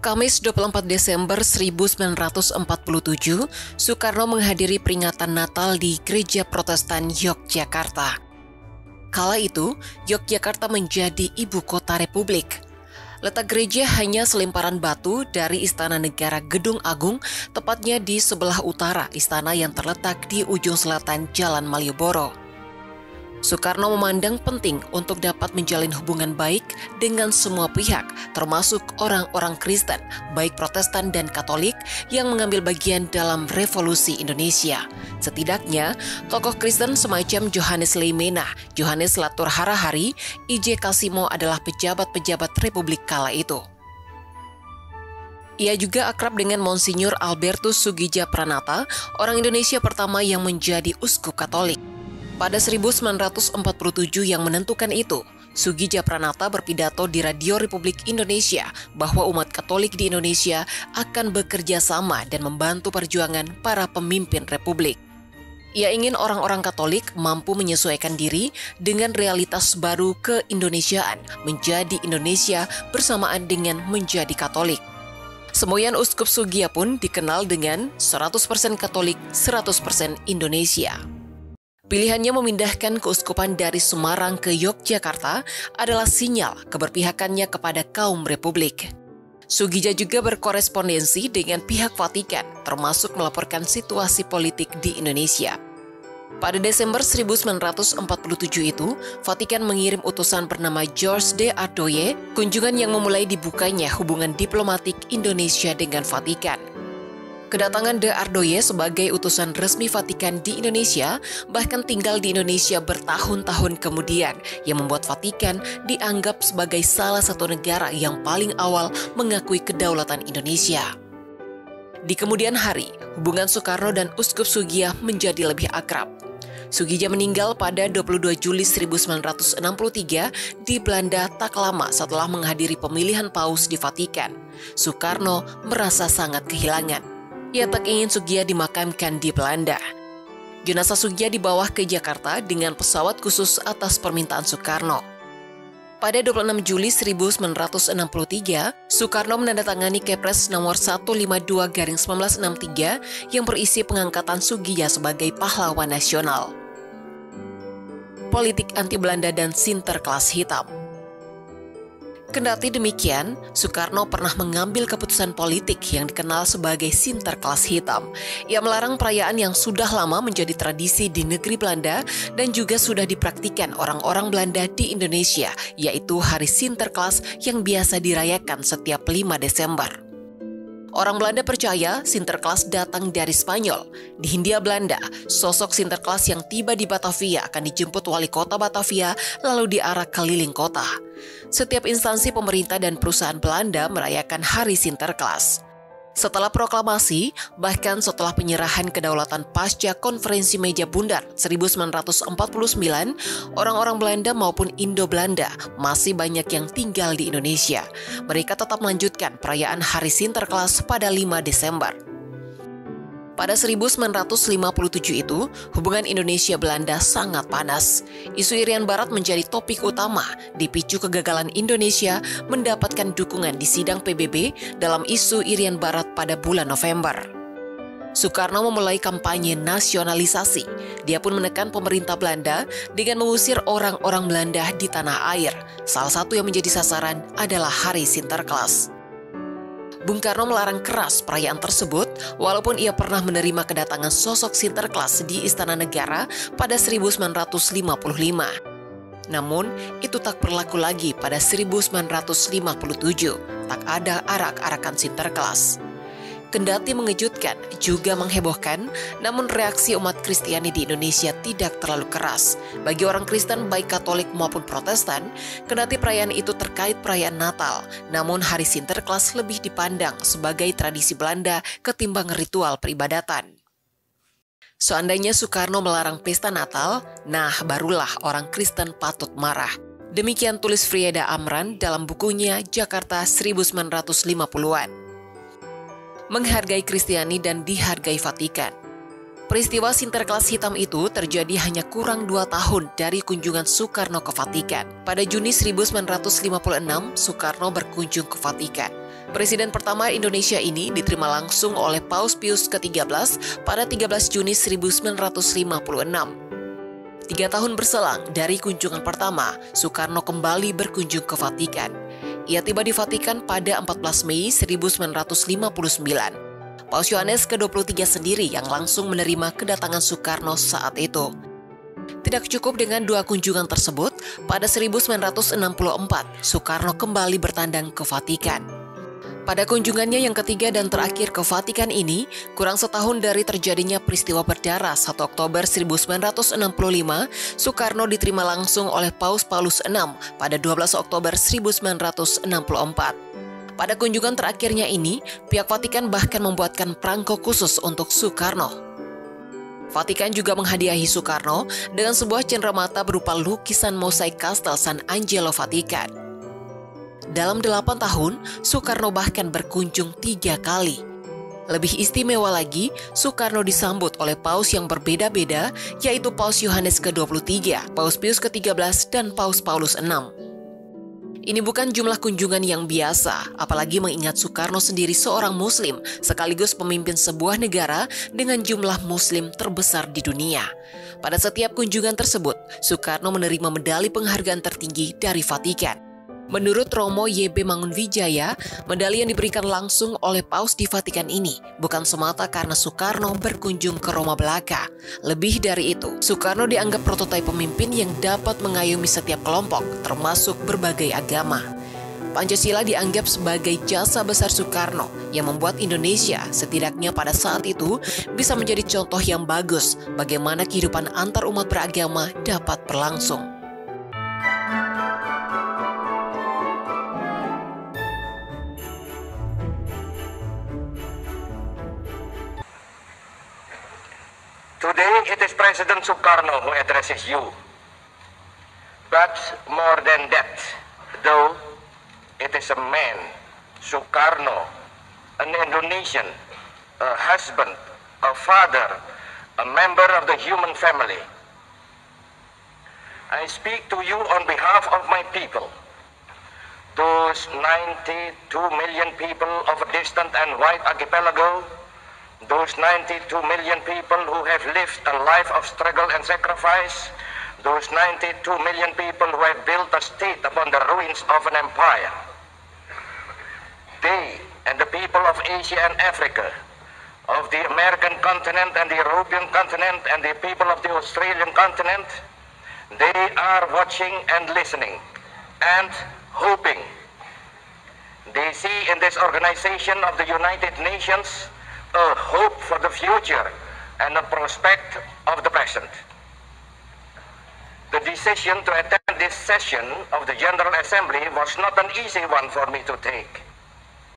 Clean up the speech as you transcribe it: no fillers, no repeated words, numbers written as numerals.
Kamis 24 Desember 1947, Soekarno menghadiri peringatan Natal di Gereja Protestan Yogyakarta. Kala itu, Yogyakarta menjadi ibu kota Republik. Letak gereja hanya selemparan batu dari Istana Negara Gedung Agung, tepatnya di sebelah utara istana yang terletak di ujung selatan Jalan Malioboro. Soekarno memandang penting untuk dapat menjalin hubungan baik dengan semua pihak, termasuk orang-orang Kristen, baik Protestan dan Katolik yang mengambil bagian dalam Revolusi Indonesia. Setidaknya, tokoh Kristen semacam Johannes Leimena, Johannes Latur Harahari, I.J. Kasimo adalah pejabat-pejabat Republik kala itu. Ia juga akrab dengan Monsinyur Albertus Sugija Pranata, orang Indonesia pertama yang menjadi uskup Katolik. Pada 1947 yang menentukan itu, Sugija Pranata berpidato di Radio Republik Indonesia bahwa umat Katolik di Indonesia akan bekerja sama dan membantu perjuangan para pemimpin Republik. Ia ingin orang-orang Katolik mampu menyesuaikan diri dengan realitas baru keindonesiaan, menjadi Indonesia bersamaan dengan menjadi Katolik. Semboyan Uskup Sugia pun dikenal dengan 100% Katolik, 100% Indonesia. Pilihannya memindahkan keuskupan dari Semarang ke Yogyakarta adalah sinyal keberpihakannya kepada kaum Republik. Sugija juga berkorespondensi dengan pihak Vatikan, termasuk melaporkan situasi politik di Indonesia. Pada Desember 1947 itu, Vatikan mengirim utusan bernama George de Ardoye, kunjungan yang memulai dibukanya hubungan diplomatik Indonesia dengan Vatikan. Kedatangan de Ardoye sebagai utusan resmi Vatikan di Indonesia bahkan tinggal di Indonesia bertahun-tahun kemudian, yang membuat Vatikan dianggap sebagai salah satu negara yang paling awal mengakui kedaulatan Indonesia. Di kemudian hari, hubungan Soekarno dan Uskup Sugia menjadi lebih akrab. Sugija meninggal pada 22 Juli 1963 di Belanda tak lama setelah menghadiri pemilihan paus di Vatikan. Soekarno merasa sangat kehilangan. Ia tak ingin Sugia dimakamkan di Belanda. Jenazah Sugia dibawa ke Jakarta dengan pesawat khusus atas permintaan Soekarno. Pada 26 Juli 1963, Soekarno menandatangani Kepres nomor 152/1963 yang berisi pengangkatan Sugia sebagai pahlawan nasional. Politik anti Belanda dan Sinterklas hitam. Kendati demikian, Soekarno pernah mengambil keputusan politik yang dikenal sebagai Sinterklas hitam. Ia melarang perayaan yang sudah lama menjadi tradisi di negeri Belanda dan juga sudah dipraktikkan orang-orang Belanda di Indonesia, yaitu Hari Sinterklas yang biasa dirayakan setiap 5 Desember. Orang Belanda percaya Sinterklas datang dari Spanyol. Di Hindia Belanda, sosok Sinterklas yang tiba di Batavia akan dijemput wali kota Batavia lalu diarak keliling kota. Setiap instansi pemerintah dan perusahaan Belanda merayakan Hari Sinterklas. Setelah proklamasi, bahkan setelah penyerahan kedaulatan pasca Konferensi Meja Bundar 1949, orang-orang Belanda maupun Indo-Belanda masih banyak yang tinggal di Indonesia. Mereka tetap melanjutkan perayaan Hari Sinterklas pada 5 Desember. Pada 1957 itu, hubungan Indonesia-Belanda sangat panas. Isu Irian Barat menjadi topik utama, dipicu kegagalan Indonesia mendapatkan dukungan di sidang PBB dalam isu Irian Barat pada bulan November. Soekarno memulai kampanye nasionalisasi. Dia pun menekan pemerintah Belanda dengan mengusir orang-orang Belanda di tanah air. Salah satu yang menjadi sasaran adalah Hari Sinterklas. Bung Karno melarang keras perayaan tersebut walaupun ia pernah menerima kedatangan sosok Sinterklas di Istana Negara pada 1955. Namun, itu tak berlaku lagi pada 1957. Tak ada arak-arakan Sinterklas. Kendati mengejutkan, juga menghebohkan, namun reaksi umat Kristiani di Indonesia tidak terlalu keras. Bagi orang Kristen baik Katolik maupun Protestan, kendati perayaan itu terkait perayaan Natal, namun Hari Sinterklas lebih dipandang sebagai tradisi Belanda ketimbang ritual peribadatan. Seandainya Soekarno melarang pesta Natal, nah barulah orang Kristen patut marah. Demikian tulis Frieda Amran dalam bukunya Jakarta 1950-an. Menghargai Kristiani dan dihargai Vatikan. Peristiwa Sinterklas hitam itu terjadi hanya kurang 2 tahun dari kunjungan Soekarno ke Vatikan. Pada Juni 1956, Soekarno berkunjung ke Vatikan. Presiden pertama Indonesia ini diterima langsung oleh Paus Pius ke-13 pada 13 Juni 1956. 3 tahun berselang dari kunjungan pertama, Soekarno kembali berkunjung ke Vatikan. Ia tiba di Vatikan pada 14 Mei 1959. Paus Yohanes ke-23 sendiri yang langsung menerima kedatangan Soekarno saat itu. Tidak cukup dengan 2 kunjungan tersebut, pada 1964 Soekarno kembali bertandang ke Vatikan. Pada kunjungannya yang ketiga dan terakhir ke Vatikan ini, kurang setahun dari terjadinya peristiwa berdarah 1 Oktober 1965, Soekarno diterima langsung oleh Paus Paulus VI pada 12 Oktober 1964. Pada kunjungan terakhirnya ini, pihak Vatikan bahkan membuatkan perangko khusus untuk Soekarno. Vatikan juga menghadiahi Soekarno dengan sebuah cenderamata berupa lukisan mosaik kastel San Angelo Vatikan. Dalam 8 tahun, Soekarno bahkan berkunjung 3 kali. Lebih istimewa lagi, Soekarno disambut oleh paus yang berbeda-beda, yaitu Paus Yohanes ke-23, Paus Pius ke-13, dan Paus Paulus VI. Ini bukan jumlah kunjungan yang biasa, apalagi mengingat Soekarno sendiri seorang Muslim, sekaligus pemimpin sebuah negara dengan jumlah Muslim terbesar di dunia. Pada setiap kunjungan tersebut, Soekarno menerima medali penghargaan tertinggi dari Vatikan. Menurut Romo Y.B. Mangunwijaya, medali yang diberikan langsung oleh Paus di Vatikan ini bukan semata karena Soekarno berkunjung ke Roma belaka. Lebih dari itu, Soekarno dianggap prototipe pemimpin yang dapat mengayomi setiap kelompok, termasuk berbagai agama. Pancasila dianggap sebagai jasa besar Soekarno yang membuat Indonesia, setidaknya pada saat itu, bisa menjadi contoh yang bagus bagaimana kehidupan antar umat beragama dapat berlangsung. Today it is President Sukarno who addresses you. But more than that, though, it is a man, Sukarno, an Indonesian, a husband, a father, a member of the human family. I speak to you on behalf of my people, those 92 million people of a distant and wide archipelago, those 92 million people who have lived a life of struggle and sacrifice, those 92 million people who have built a state upon the ruins of an empire. They and the people of Asia and Africa, of the American continent and the European continent and the people of the Australian continent, they are watching and listening and hoping. They see in this organization of the United Nations a hope for the future and a prospect of the present. The decision to attend this session of the General Assembly was not an easy one for me to take.